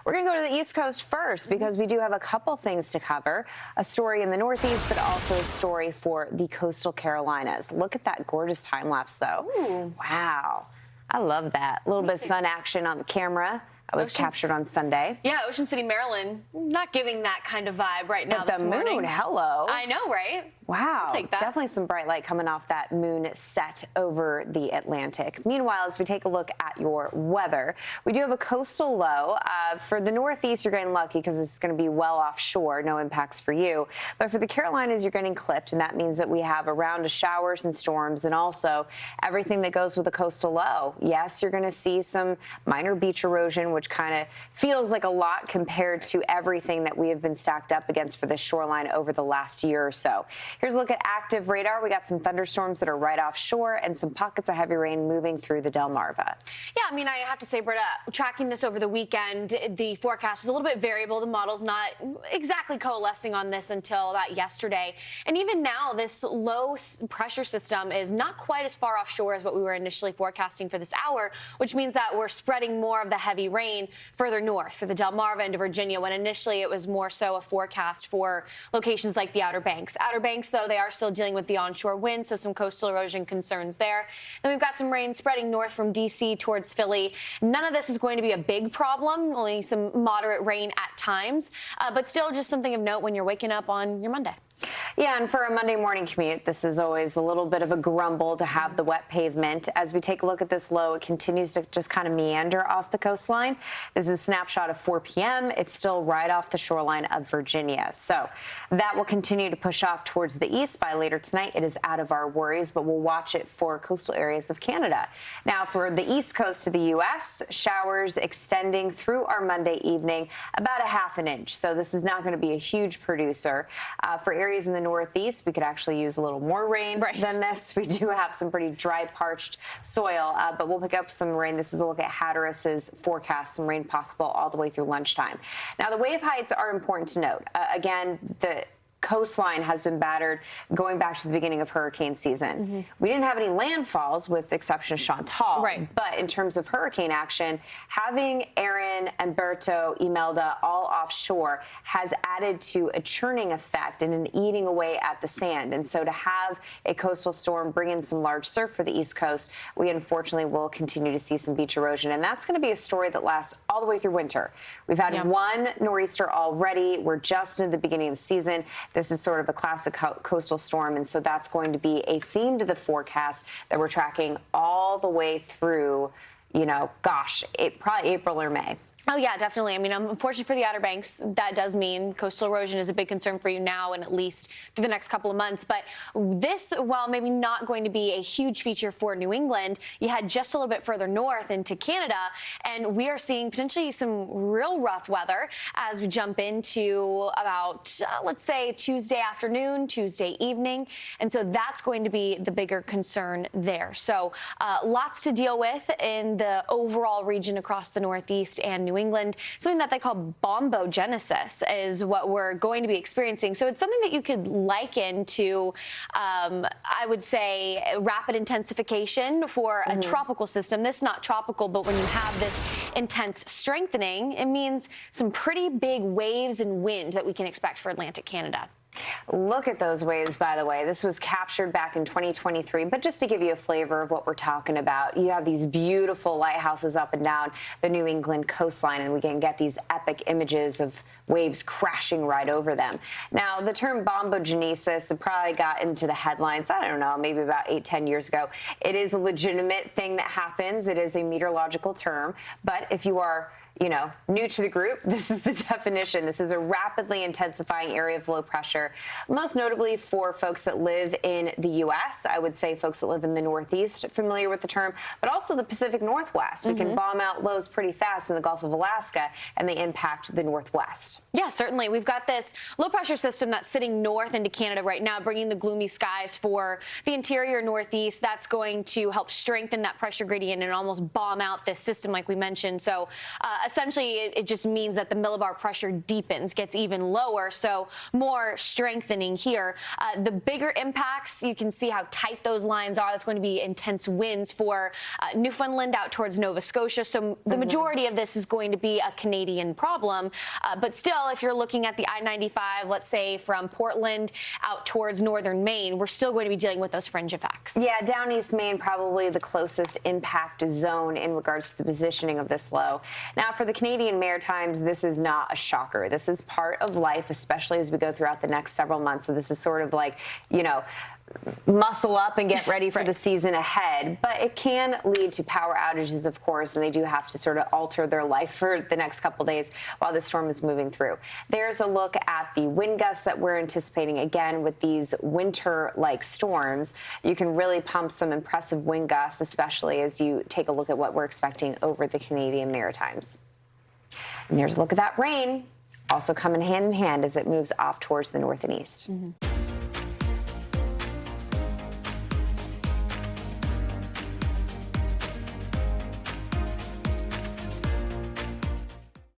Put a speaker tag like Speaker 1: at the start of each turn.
Speaker 1: We're going to go to the East Coast first because we do have a couple things to cover. A story in the Northeast, but also a story for the coastal Carolinas. Look at that gorgeous time lapse, though.
Speaker 2: Ooh.
Speaker 1: Wow. I love that. A little bit of sun action on the camera. I was captured on Sunday.
Speaker 2: Yeah, Ocean City, Maryland. Not giving that kind of vibe right now
Speaker 1: But
Speaker 2: this morning.
Speaker 1: the moon, hello.
Speaker 2: I know, right?
Speaker 1: Wow.
Speaker 2: I'll take that.
Speaker 1: Definitely some bright light coming off that moon set over the Atlantic. Meanwhile, as we take a look at your weather, we do have a coastal low. For the Northeast, you're getting lucky because it's going to be well offshore. No impacts for you. But for the Carolinas, you're getting clipped, and that means that we have a round of showers and storms and also everything that goes with a coastal low. Yes, you're going to see some minor beach erosion, which kind of feels like a lot compared to everything that we have been stacked up against for the shoreline over the last year or so. Here's a look at active radar. We got some thunderstorms that are right offshore and some pockets of heavy rain moving through the Delmarva.
Speaker 2: Yeah, I mean, I have to say, Britta, tracking this over the weekend, the forecast was a little bit variable. The model's not exactly coalescing on this until about yesterday. And even now, this low pressure system is not quite as far offshore as what we were initially forecasting for this hour, which means that we're spreading more of the heavy rain further north for the Delmarva into Virginia, when initially it was more so a forecast for locations like the Outer Banks. Outer Banks, though, they are still dealing with the onshore wind, so some coastal erosion concerns there. Then we've got some rain spreading north from D.C. towards Philly. None of this is going to be a big problem, only some moderate rain at times, but still just something of note when you're waking up on your Monday.
Speaker 1: Yeah, and for a Monday morning commute, this is always a little bit of a grumble to have the wet pavement. As we take a look at this low, it continues to just kind of meander off the coastline. This is a snapshot of 4 p.m. It's still right off the shoreline of Virginia. So that will continue to push off towards the east. By later tonight, it is out of our worries, but we'll watch it for coastal areas of Canada. Now, for the east coast of the U.S., showers extending through our Monday evening, about a ½ an inch. So this is not going to be a huge producer. For areas in the Northeast, we could actually use a little more rain than this. We do have some pretty dry, parched soil, but we'll pick up some rain. This is a look at Hatteris's forecast, some rain possible all the way through lunchtime. Now, the wave heights are important to note. Again, the coastline has been battered going back to the beginning of hurricane season. We didn't have any landfalls with the exception of Chantal, but in terms of hurricane action, having Erin and Berto, Imelda all offshore has added to a churning effect and an eating away at the sand. And so to have a coastal storm bring in some large surf for the East Coast, we unfortunately will continue to see some beach erosion. And that's going to be a story that lasts all the way through winter. We've had one nor'easter already. We're just in the beginning of the season. This is sort of a classic coastal storm, and so that's going to be a theme to the forecast that we're tracking all the way through, you know, gosh, probably April or May.
Speaker 2: Oh, yeah, definitely. I mean, unfortunately for the Outer Banks, that does mean coastal erosion is a big concern for you now and at least through the next couple of months. But this, while maybe not going to be a huge feature for New England, you head just a little bit further north into Canada, and we are seeing potentially some real rough weather as we jump into about, let's say, Tuesday afternoon, Tuesday evening. And so that's going to be the bigger concern there. So lots to deal with in the overall region across the Northeast and New England. Something that they call bombogenesis is what we're going to be experiencing. So it's something that you could liken to, I would say, rapid intensification for a tropical system. This is not tropical, but when you have this intense strengthening, it means some pretty big waves and wind that we can expect for Atlantic Canada.
Speaker 1: Look at those waves, by the way. This was captured back in 2023, but just to give you a flavor of what we're talking about, you have these beautiful lighthouses up and down the New England coastline, and we can get these epic images of waves crashing right over them. Now, the term bombogenesis, it probably got into the headlines, I don't know, maybe about 8-10 years ago. It is a legitimate thing that happens. It is a meteorological term, but if you are new to the group, this is the definition. This is a rapidly intensifying area of low pressure, most notably for folks that live in the U.S. I would say folks that live in the Northeast, familiar with the term, but also the Pacific Northwest. We can bomb out lows pretty fast in the Gulf of Alaska, and they impact the Northwest.
Speaker 2: Yeah, certainly. We've got this low pressure system that's sitting north into Canada right now, bringing the gloomy skies for the interior Northeast. That's going to help strengthen that pressure gradient and almost bomb out this system like we mentioned. So essentially, it just means that the millibar pressure deepens, gets even lower, so more strengthening here. The bigger impacts, you can see how tight those lines are. That's going to be intense winds for Newfoundland out towards Nova Scotia. So the majority of this is going to be a Canadian problem. But still, if you're looking at the I-95, let's say from Portland out towards northern Maine, we're still going to be dealing with those fringe effects.
Speaker 1: Yeah, down East Maine, probably the closest impact zone in regards to the positioning of this low. Now, for the Canadian Maritimes, this is not a shocker. This is part of life, especially as we go throughout the next several months. So this is sort of like, you know, muscle up and get ready for the season ahead. But it can lead to power outages, of course, and they do have to sort of alter their life for the next couple days while the storm is moving through. There's a look at the wind gusts that we're anticipating. Again, with these winter-like storms, you can really pump some impressive wind gusts, especially as you take a look at what we're expecting over the Canadian Maritimes. And there's a look at that rain, also coming hand in hand as it moves off towards the north and east.